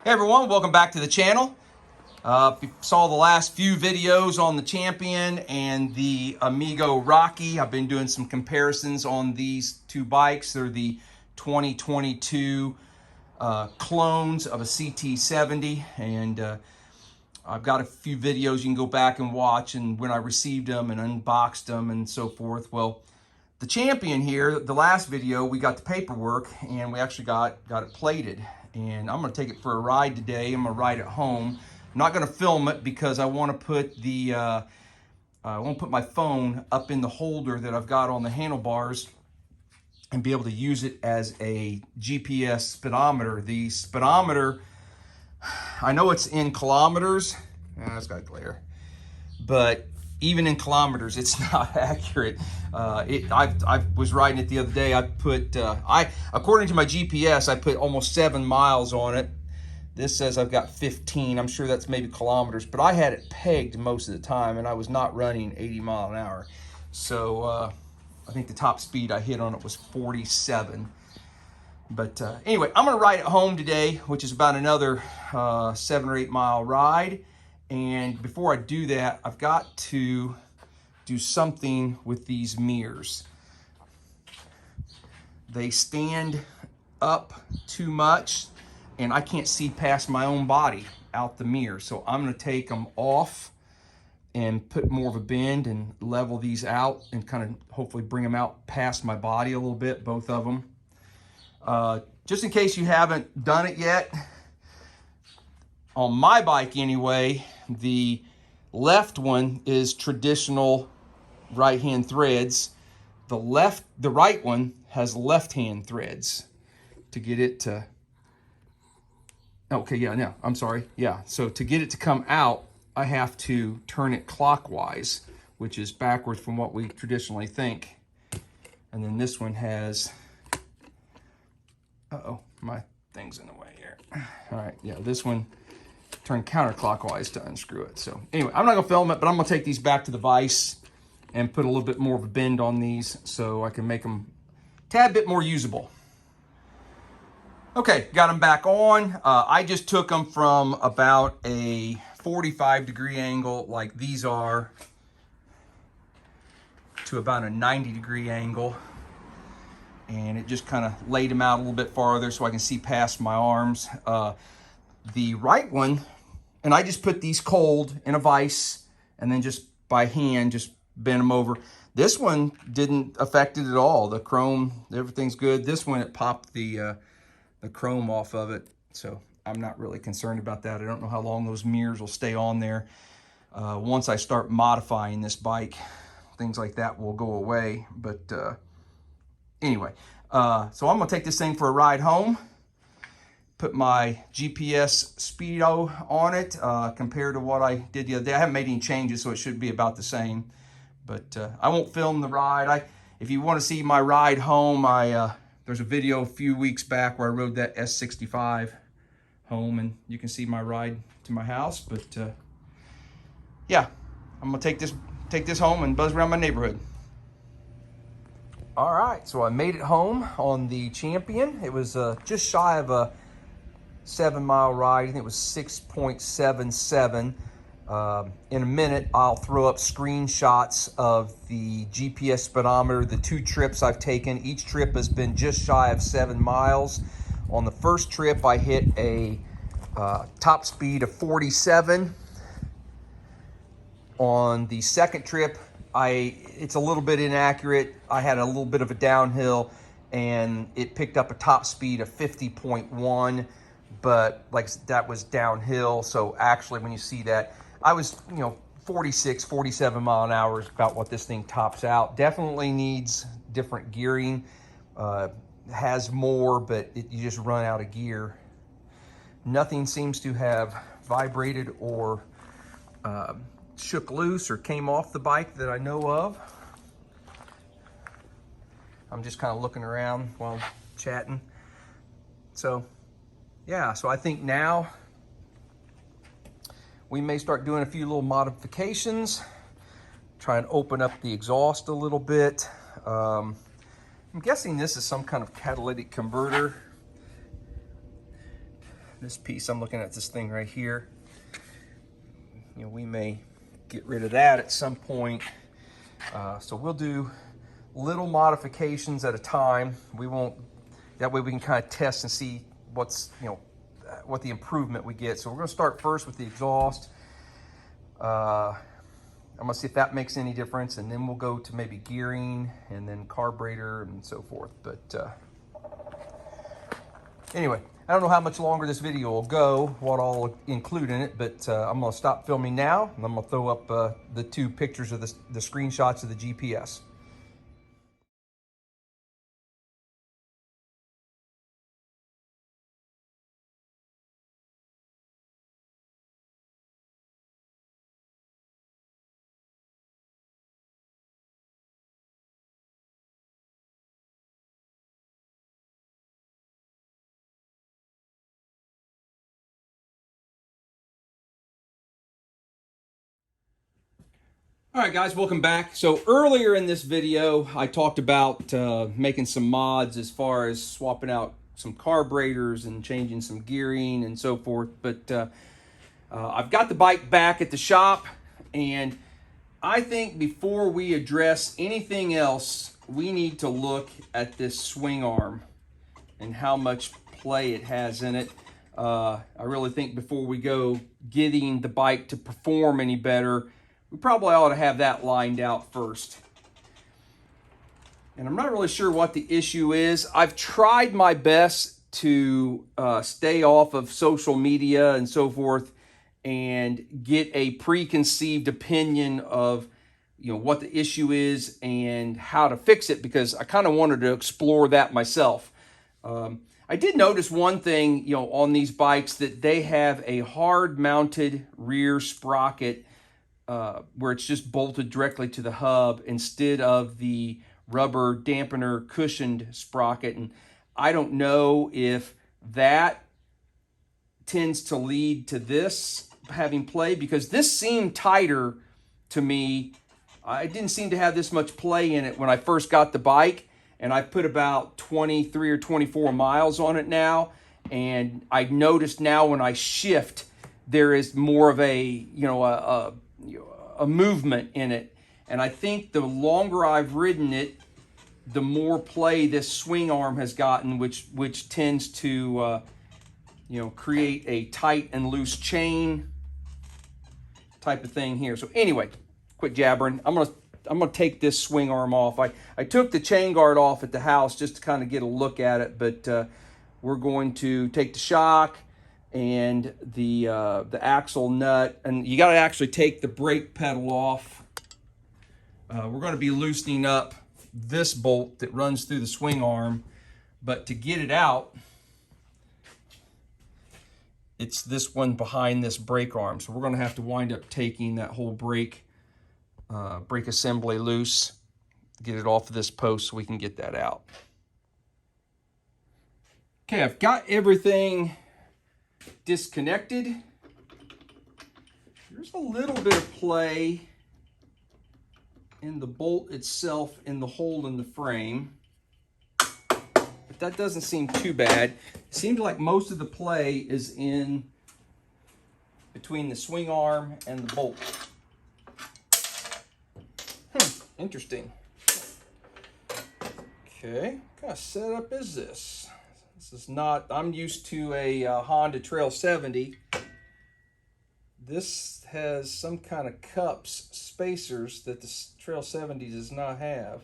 Hey everyone, welcome back to the channel. If you saw the last few videos on the Champion and the Amigo Rocky, I've been doing some comparisons on these two bikes. They're the 2022 clones of a CT70, and I've got a few videos you can go back and watch, and when I received them and unboxed them and so forth. Well, the Champion here, the last video, we got the paperwork and we actually got it plated. And I'm gonna take it for a ride today. I'm gonna ride it home. I'm not gonna film it because I wanna put the, I won't put my phone up in the holder that I've got on the handlebars and be able to use it as a GPS speedometer. The speedometer, I know it's in kilometers. It's got glare. But even in kilometers, it's not accurate. I was riding it the other day. I put, according to my GPS, I put almost 7 miles on it. This says I've got 15. I'm sure that's maybe kilometers, but I had it pegged most of the time, and I was not running 80 mile an hour. So I think the top speed I hit on it was 47. But anyway, I'm gonna ride it home today, which is about another 7 or 8 mile ride. And before I do that, I've got to do something with these mirrors. They stand up too much and I can't see past my own body out the mirror. So I'm gonna take them off and put more of a bend and level these out and kind of hopefully bring them out past my body a little bit, both of them. Just in case you haven't done it yet, on my bike anyway, the left one is traditional right-hand threads. The right one has left-hand threads to get it to, okay, yeah, no, I'm sorry. Yeah, so to get it to come out, I have to turn it clockwise, which is backwards from what we traditionally think. And then this one has, uh-oh, my thing's in the way here. All right, yeah, this one turn counterclockwise to unscrew it. So anyway, I'm not gonna film it, but I'm gonna take these back to the vise and put a little bit more of a bend on these so I can make them a tad bit more usable. Okay, got them back on. I just took them from about a 45-degree angle like these are to about a 90-degree angle. And it just kind of laid them out a little bit farther so I can see past my arms. The right one, and I just put these cold in a vise and then just by hand just bend them over. This one didn't affect it at all. The chrome, everything's good. This one, it popped the chrome off of it, so I'm not really concerned about that. I don't know how long those mirrors will stay on there. Once I start modifying this bike, things like that will go away. But anyway, so I'm gonna take this thing for a ride home. Put my GPS speedo on it compared to what I did the other day. I haven't made any changes, so it should be about the same. But I won't film the ride. If you want to see my ride home, there's a video a few weeks back where I rode that S65 home, and you can see my ride to my house. But yeah, I'm gonna take this home and buzz around my neighborhood. All right, so I made it home on the Champion. It was just shy of a 7 mile ride. I think it was 6.77. In a minute, I'll throw up screenshots of the GPS speedometer, the 2 trips I've taken. Each trip has been just shy of 7 miles. On the first trip, I hit a top speed of 47. On the second trip, it's a little bit inaccurate. I had a little bit of a downhill and it picked up a top speed of 50.1. But like that was downhill. So actually when you see that, I was, 46, 47 mile an hour is about what this thing tops out. Definitely needs different gearing. Has more, but you just run out of gear. Nothing seems to have vibrated or shook loose or came off the bike that I know of. I'm just kind of looking around while chatting. So yeah, so I think now we may start doing a few little modifications, try and open up the exhaust a little bit. I'm guessing this is some kind of catalytic converter. this piece, I'm looking at this thing right here. You know, we may get rid of that at some point. So we'll do little modifications at a time. We won't, that way we can kind of test and see what's, you know, what the improvement we get. So we're gonna start first with the exhaust. I'm gonna see if that makes any difference, and then we'll go to maybe gearing and then carburetor and so forth. But anyway, I don't know how much longer this video will go, what I'll include in it, but I'm gonna stop filming now, and I'm gonna throw up the two pictures of the screenshots of the GPS. All right, guys, welcome back. So earlier in this video, I talked about making some mods as far as swapping out some carburetors and changing some gearing and so forth. But I've got the bike back at the shop, and I think before we address anything else, we need to look at this swing arm and how much play it has in it. I really think before we go getting the bike to perform any better, we probably ought to have that lined out first. And I'm not really sure what the issue is. I've tried my best to stay off of social media and so forth and get a preconceived opinion of, you know, what the issue is and how to fix it, because I kind of wanted to explore that myself. I did notice one thing, you know, on these bikes, that they have a hard mounted rear sprocket where it's just bolted directly to the hub instead of the rubber dampener cushioned sprocket. And I don't know if that tends to lead to this having play, because this seemed tighter to me. I didn't seem to have this much play in it when I first got the bike, and I put about 23 or 24 miles on it now. And I noticed now when I shift, there is more of a, you know, a movement in it. And I think the longer I've ridden it, the more play this swing arm has gotten, which tends to you know, create a tight and loose chain type of thing here. So anyway, quit jabbering. I'm gonna take this swing arm off. I took the chain guard off at the house just to kind of get a look at it, but we're going to take the shock and the axle nut, and you got to actually take the brake pedal off. We're going to be loosening up this bolt that runs through the swing arm, but to get it out, it's this one behind this brake arm. So we're going to have to wind up taking that whole brake assembly loose, get it off of this post so we can get that out. Okay, I've got everything disconnected. There's a little bit of play in the bolt itself in the hole in the frame, but that doesn't seem too bad. It seems like most of the play is in between the swing arm and the bolt. Interesting. Okay, what kind of setup is this? This is not, I'm used to a Honda Trail 70. This has some kind of cups, spacers, that the Trail 70 does not have.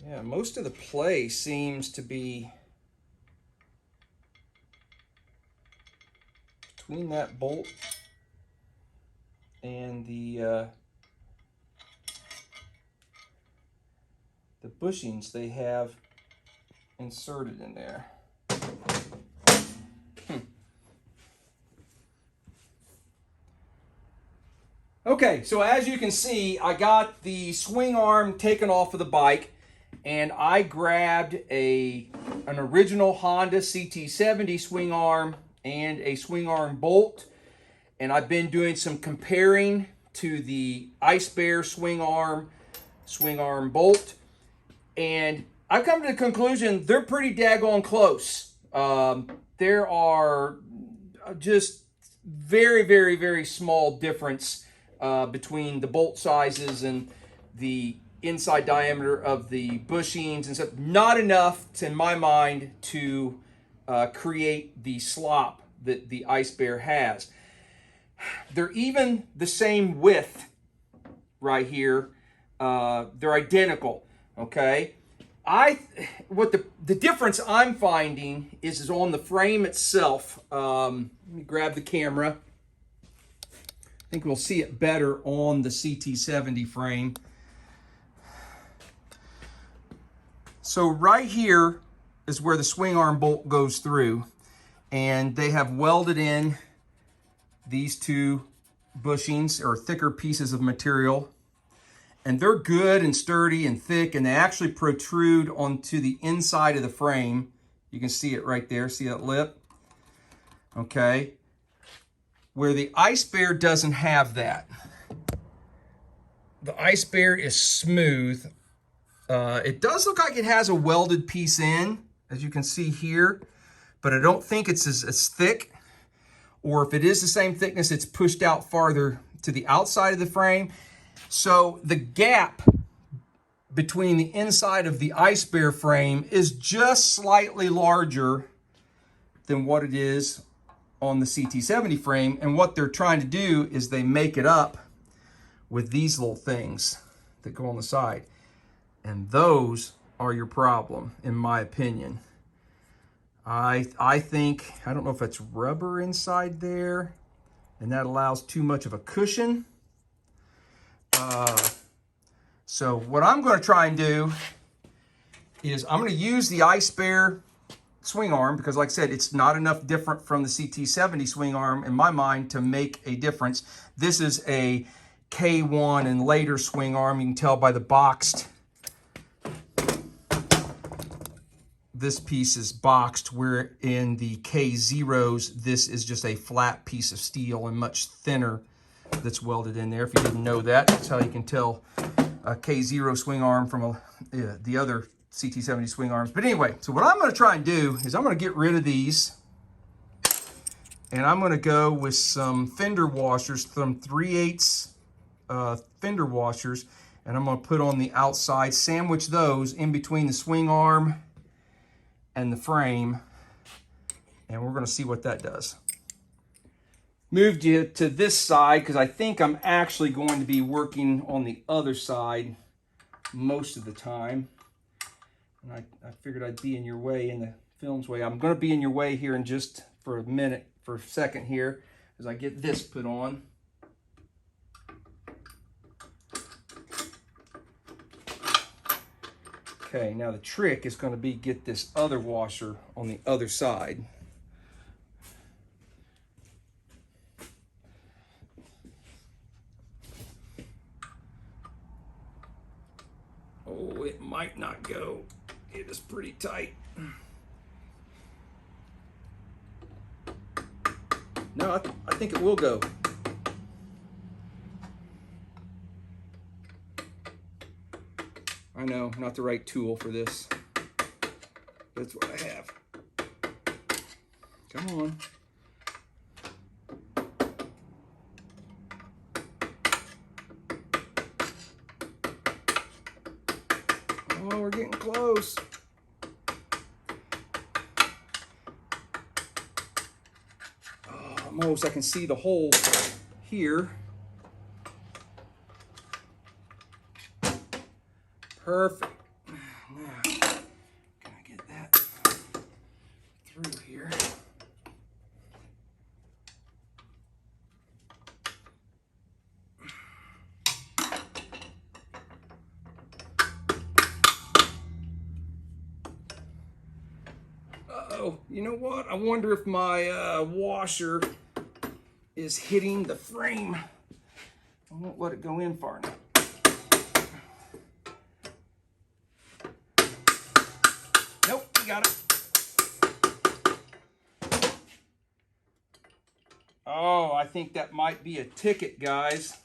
Yeah, most of the play seems to be between that bolt and the bushings they have inserted in there. Okay, so as you can see, I got the swing arm taken off of the bike, and I grabbed an original Honda CT70 swing arm and a swing arm bolt, and I've been doing some comparing to the Icebear swing arm bolt. And I've come to the conclusion they're pretty daggone close. There are just very, very, very small difference between the bolt sizes and the inside diameter of the bushings and stuff. Not enough, in my mind, to create the slop that the Icebear has. They're even the same width right here. They're identical, okay? What the difference I'm finding is on the frame itself. Let me grab the camera. I think we'll see it better on the CT70 frame. So right here is where the swing arm bolt goes through, and they have welded in these two bushings or thicker pieces of material, and they're good and sturdy and thick, and they actually protrude onto the inside of the frame. You can see it right there. See that lip? Okay. Where the Icebear doesn't have that. The Icebear is smooth. It does look like it has a welded piece in, as you can see here, but I don't think it's as thick, or if it is the same thickness, it's pushed out farther to the outside of the frame. So the gap between the inside of the Icebear frame is just slightly larger than what it is on the CT70 frame. And what they're trying to do is they make it up with these little things that go on the side. And those are your problem, in my opinion. I think, I don't know if it's rubber inside there, and that allows too much of a cushion. So what I'm going to try and do is I'm going to use the Icebear swing arm, because like I said, it's not enough different from the CT70 swing arm in my mind to make a difference. This is a K1 and later swing arm. You can tell by the boxed. This piece is boxed, where in the K0s, this is just a flat piece of steel and much thinner that's welded in there. If you didn't know that, that's how you can tell a K0 swing arm from the other CT70 swing arms. But anyway, so what I'm going to try and do is I'm going to get rid of these, and I'm going to go with some fender washers, some 3/8 fender washers, and I'm going to put on the outside, sandwich those in between the swing arm and the frame, and we're going to see what that does. Moved you to this side because I think I'm actually going to be working on the other side most of the time. And I figured I'd be in your way, in the film's way. I'm going to be in your way here in just for a second here as I get this put on. Okay, now the trick is going to be get this other washer on the other side. Oh, it might not go. It is pretty tight. No, I think it will go. I know, not the right tool for this. That's what I have. Come on. Oh, we're getting close. Oh, almost, I can see the hole here. Perfect. Now, can I get that through here? Uh-oh, you know what? I wonder if my washer is hitting the frame. I won't let it go in far enough. Nope, you got it. Oh, I think that might be a ticket, guys.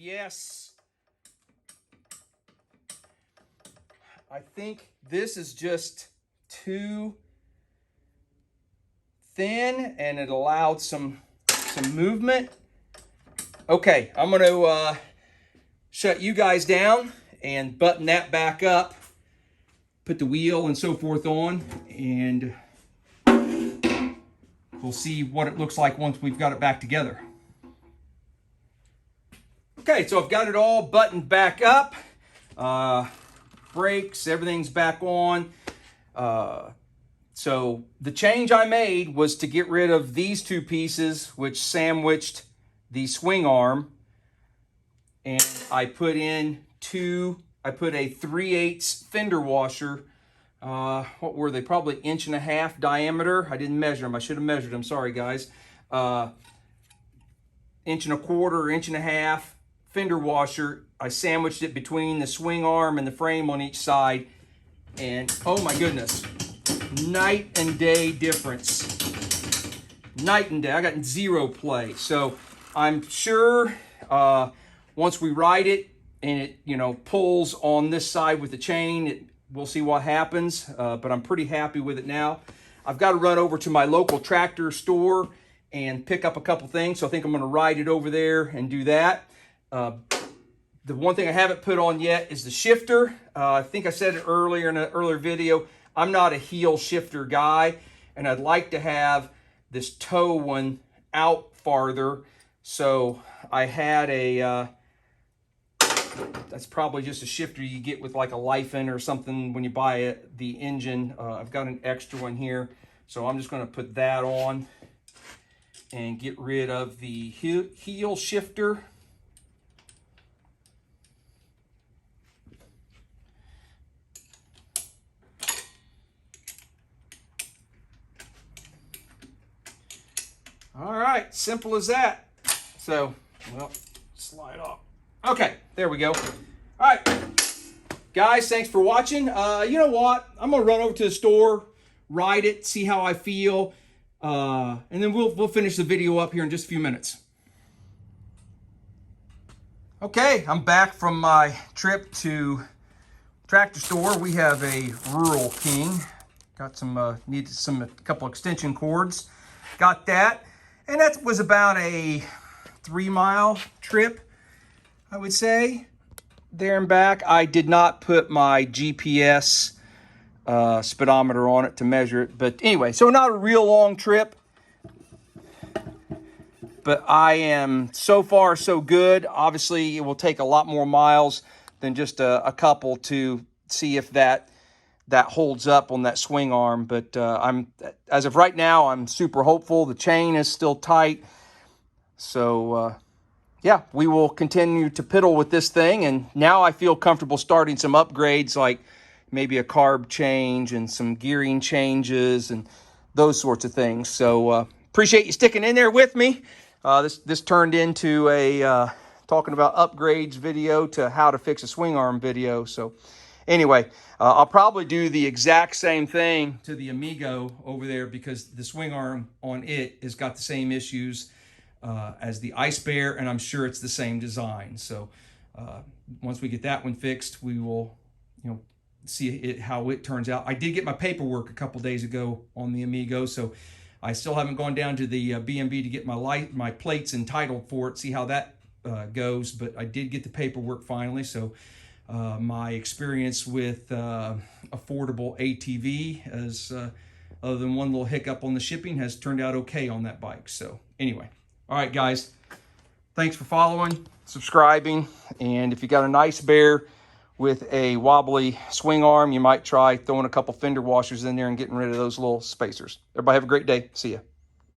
Yes. I think this is just too thin, and it allowed some movement. Okay, I'm going to shut you guys down and button that back up, put the wheel and so forth on, and we'll see what it looks like once we've got it back together. Okay, so I've got it all buttoned back up. Brakes, everything's back on. So the change I made was to get rid of these two pieces, which sandwiched the swing arm. And I put in I put a 3/8 fender washer. What were they? Probably 1.5 inches diameter. I didn't measure them. I should have measured them. Sorry, guys. 1.25 inches, 1.5 inches fender washer. I sandwiched it between the swing arm and the frame on each side. And oh my goodness, night and day difference. Night and day. I got 0 play. So I'm sure once we ride it and it, you know, pulls on this side with the chain, we'll see what happens. But I'm pretty happy with it now. I've got to run over to my local tractor store and pick up a couple things. So I think I'm going to ride it over there and do that. The one thing I haven't put on yet is the shifter. I think I said it earlier in an earlier video. I'm not a heel shifter guy, and I'd like to have this toe one out farther. So I had a, that's probably just a shifter you get with like a Lifen or something when you buy the engine. I've got an extra one here. So I'm just going to put that on and get rid of the heel shifter. All right, simple as that. So, well, slide off. Okay, there we go. All right, guys, thanks for watching. You know what? I'm gonna run over to the store, ride it, see how I feel, and then we'll finish the video up here in just a few minutes. Okay, I'm back from my trip to tractor store. We have a Rural King. Got some needed a couple extension cords. Got that. And that was about a 3-mile trip, I would say, there and back. I did not put my GPS speedometer on it to measure it. But anyway, so not a real long trip. But I am so far so good. Obviously, it will take a lot more miles than just a couple to see if that holds up on that swing arm. But as of right now, I'm super hopeful. The chain is still tight. So, yeah, we will continue to piddle with this thing. And now I feel comfortable starting some upgrades, like maybe a carb change and some gearing changes and those sorts of things. So, appreciate you sticking in there with me. This turned into a talking about upgrades video to how to fix a swing arm video. So, anyway, I'll probably do the exact same thing to the Amigo over there because the swing arm on it has got the same issues as the Icebear, and I'm sure it's the same design. So once we get that one fixed, we will, you know, see how it turns out. I did get my paperwork a couple days ago on the Amigo, so I still haven't gone down to the B&B to get my plates entitled for it, see how that goes. But I did get the paperwork finally, so. My experience with affordable ATV, as other than one little hiccup on the shipping, has turned out okay on that bike. So anyway, all right, guys, thanks for following, subscribing, and if you got an Icebear with a wobbly swing arm, you might try throwing a couple fender washers in there and getting rid of those little spacers. Everybody have a great day. See ya.